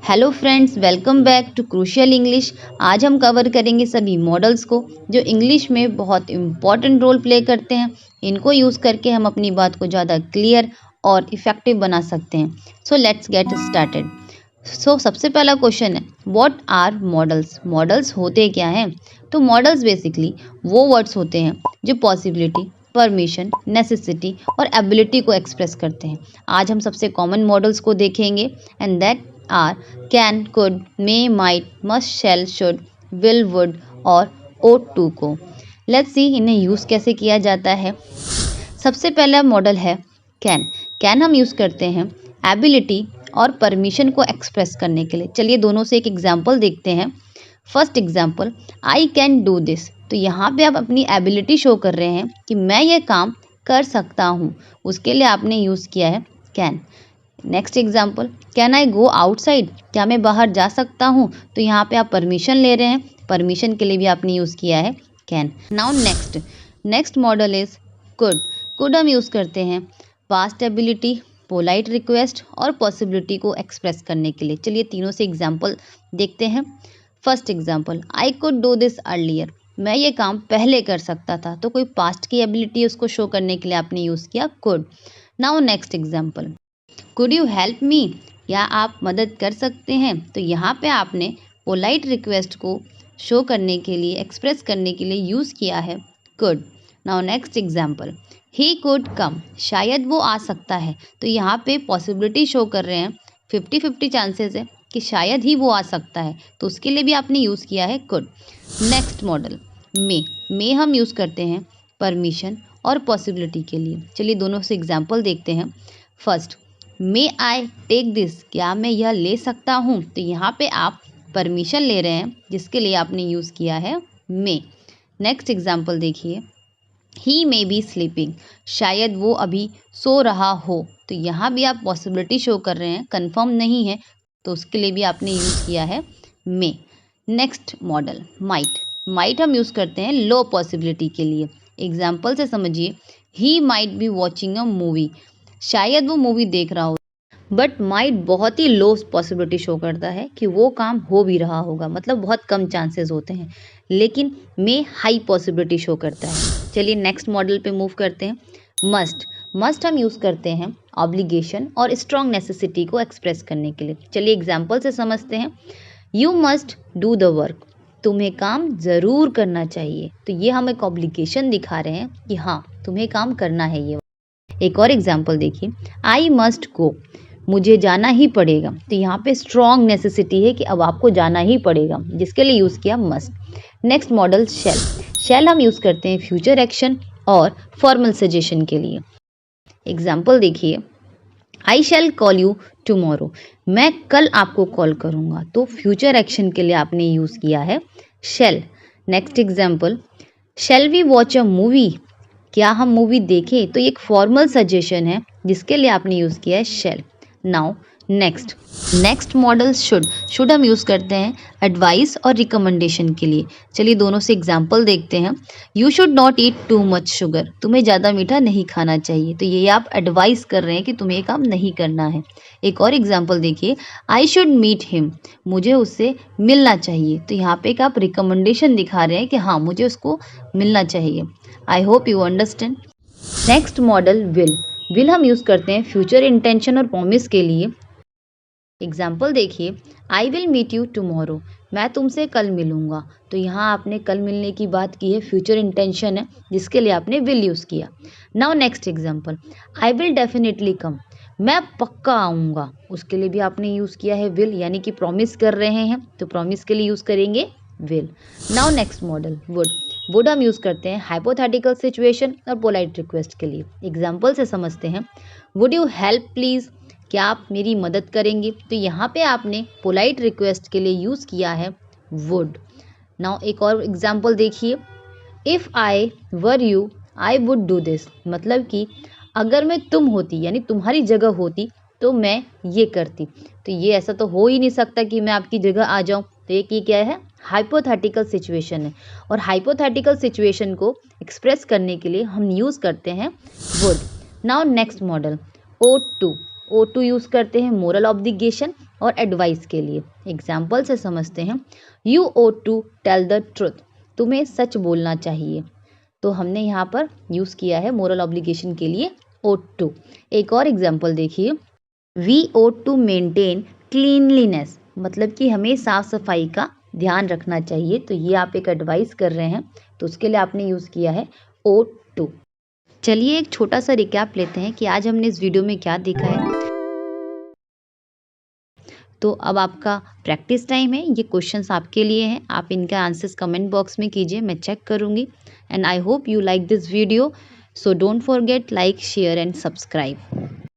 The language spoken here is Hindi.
Hello friends, welcome back to crucial English. आज हम कवर करेंगे सभी मॉडल्स को जो इंग्लिश में बहुत इम्पॉर्टेंट रोल प्ले करते हैं। इनको यूज़ करके हम अपनी बात को ज़्यादा क्लियर और इफ़ेक्टिव बना सकते हैं। So let's get started. सबसे पहला क्वेश्चन है, व्हाट आर मॉडल्स? मॉडल्स होते क्या हैं? तो मॉडल्स बेसिकली वो वर्ड्स होते हैं जो पॉसिबिलिटी, परमिशन, नेसेसिटी और एबिलिटी को एक्सप्रेस करते हैं। आज हम सबसे कॉमन मॉडल्स को देखेंगे and that are can, could, may, might, must, shall, should, will, would और ought to को। लेट्स सी इन्हें यूज़ कैसे किया जाता है। सबसे पहला मॉडल है कैन। कैन हम यूज़ करते हैं एबिलिटी और परमिशन को एक्सप्रेस करने के लिए। चलिए दोनों से एक एग्जांपल देखते हैं। First example, I can do this. तो यहाँ पे आप अपनी एबिलिटी शो कर रहे हैं कि मैं ये काम कर सकता हूँ, उसके लिए आपने यूज़ किया है can. Next example, can I go outside? क्या मैं बाहर जा सकता हूँ? तो यहाँ पे आप परमिशन ले रहे हैं, परमिशन के लिए भी आपने यूज़ किया है can. Now next model is could. Could हम यूज़ करते हैं पास्ट एबिलिटी, पोलाइट रिक्वेस्ट और पॉसिबिलिटी को एक्सप्रेस करने के लिए। चलिए तीनों से एग्जांपल देखते हैं। First example, I could do this earlier. मैं ये काम पहले कर सकता था, तो कोई पास्ट की एबिलिटी उसको शो करने के लिए आपने यूज़ किया could. Now next example, could you help me? क्या आप मदद कर सकते हैं? तो यहाँ पे आपने पोलाइट रिक्वेस्ट को शो करने के लिए, एक्सप्रेस करने के लिए यूज़ किया है could. Now next example, he could come. शायद वो आ सकता है, तो यहाँ पे पॉसिबिलिटी शो कर रहे हैं, 50-50 चांसेस है कि शायद ही वो आ सकता है, तो उसके लिए भी आपने यूज़ किया है कुड। नेक्स्ट मॉडल मे हम यूज़ करते हैं परमिशन और पॉसिबिलिटी के लिए। चलिए दोनों से एग्जांपल देखते हैं। First, may I take this? क्या मैं यह ले सकता हूँ? तो यहाँ पे आप परमिशन ले रहे हैं, जिसके लिए आपने यूज़ किया है मे। नेक्स्ट एग्जांपल देखिए, ही मे बी स्लीपिंग। शायद वो अभी सो रहा हो, तो यहाँ भी आप पॉसिबिलिटी शो कर रहे हैं, कंफर्म नहीं है, तो उसके लिए भी आपने यूज़ किया है मे। नेक्स्ट मॉडल माइट हम यूज़ करते हैं लो पॉसिबिलिटी के लिए। एग्जाम्पल से समझिए, he might be watching a movie. शायद वो मूवी देख रहा हो, बट माइट बहुत ही लो पॉसिबिलिटी शो करता है कि वो काम हो भी रहा होगा, मतलब बहुत कम चांसेस होते हैं, लेकिन मे हाई पॉसिबिलिटी शो करता है। चलिए नेक्स्ट मॉडल पे मूव करते हैं। मस्ट हम यूज़ करते हैं ऑब्लिगेशन और स्ट्रॉन्ग नेसेसिटी को एक्सप्रेस करने के लिए। चलिए एग्जाम्पल से समझते हैं। You must do the work. तुम्हें काम ज़रूर करना चाहिए, तो ये हम एक ऑब्लिगेशन दिखा रहे हैं कि हाँ तुम्हें काम करना है ये। एक और एग्जाम्पल देखिए, आई मस्ट गो। मुझे जाना ही पड़ेगा, तो यहाँ पे स्ट्रॉन्ग नेसेसिटी है कि अब आपको जाना ही पड़ेगा, जिसके लिए यूज़ किया मस्ट। नेक्स्ट मॉडल शैल हम यूज़ करते हैं फ्यूचर एक्शन और फॉर्मल सजेशन के लिए। एग्जाम्पल देखिए, आई शैल कॉल यू टुमारो। मैं कल आपको कॉल करूँगा, तो फ्यूचर एक्शन के लिए आपने यूज़ किया है shall. Next example, shall we watch a movie? क्या हम मूवी देखें? तो ये एक फॉर्मल सजेशन है, जिसके लिए आपने यूज़ किया है शैल। नाउ नेक्स्ट मॉडल शुड हम यूज़ करते हैं एडवाइस और रिकमेंडेशन के लिए। चलिए दोनों से एग्जांपल देखते हैं। You should not eat too much sugar. तुम्हें ज़्यादा मीठा नहीं खाना चाहिए, तो ये आप एडवाइस कर रहे हैं कि तुम्हें ये काम नहीं करना है। एक और एग्जांपल देखिए, आई शुड मीट हिम। मुझे उससे मिलना चाहिए, तो यहाँ पे एक आप रिकमेंडेशन दिखा रहे हैं कि हाँ मुझे उसको मिलना चाहिए। I hope you understand. Next model will हम यूज़ करते हैं फ्यूचर इंटेंशन और प्रॉमिस के लिए। एग्जाम्पल देखिए, I will meet you tomorrow. मैं तुमसे कल मिलूंगा, तो यहाँ आपने कल मिलने की बात की है, फ्यूचर इंटेंशन है, जिसके लिए आपने विल यूज़ किया। Now next example, I will definitely come. मैं पक्का आऊँगा, उसके लिए भी आपने यूज़ किया है विल, यानी कि प्रॉमिस कर रहे हैं, तो प्रॉमिस के लिए यूज़ करेंगे will. Now next model would हम यूज़ करते हैं हाइपोथेटिकल सिचुएशन और पोलाइट रिक्वेस्ट के लिए। एग्जाम्पल से समझते हैं। Would you help please? क्या आप मेरी मदद करेंगे? तो यहाँ पे आपने पोलाइट रिक्वेस्ट के लिए यूज़ किया है वुड। नाउ एक और एग्जाम्पल देखिए, if I were you I would do this. मतलब कि अगर मैं तुम होती, यानी तुम्हारी जगह होती, तो मैं ये करती। तो ये ऐसा तो हो ही नहीं सकता कि मैं आपकी जगह आ जाऊँ, तो ये क्या है, हाइपोथेटिकल सिचुएशन है, और हाइपोथेटिकल सिचुएशन को एक्सप्रेस करने के लिए हम यूज़ करते हैं would. Now next model ought to use करते हैं मोरल ऑब्लिगेशन और एडवाइस के लिए। एग्जाम्पल से समझते हैं। You ought to tell the truth, तुम्हें सच बोलना चाहिए। तो हमने यहाँ पर यूज़ किया है मोरल ऑब्लिगेशन के लिए ought टू। एक और एग्जाम्पल देखिए, we ought to maintain cleanliness, मतलब कि हमें साफ सफाई का ध्यान रखना चाहिए। तो ये आप एक एडवाइस कर रहे हैं, तो उसके लिए आपने यूज़ किया है ought टू। चलिए एक छोटा सा रिकैप लेते हैं कि आज हमने इस वीडियो में क्या देखा है। तो अब आपका प्रैक्टिस टाइम है, ये क्वेश्चंस आपके लिए हैं, आप इनका आंसर्स कमेंट बॉक्स में कीजिए, मैं चेक करूँगी। And I hope you like this video, so don't forget like share and subscribe.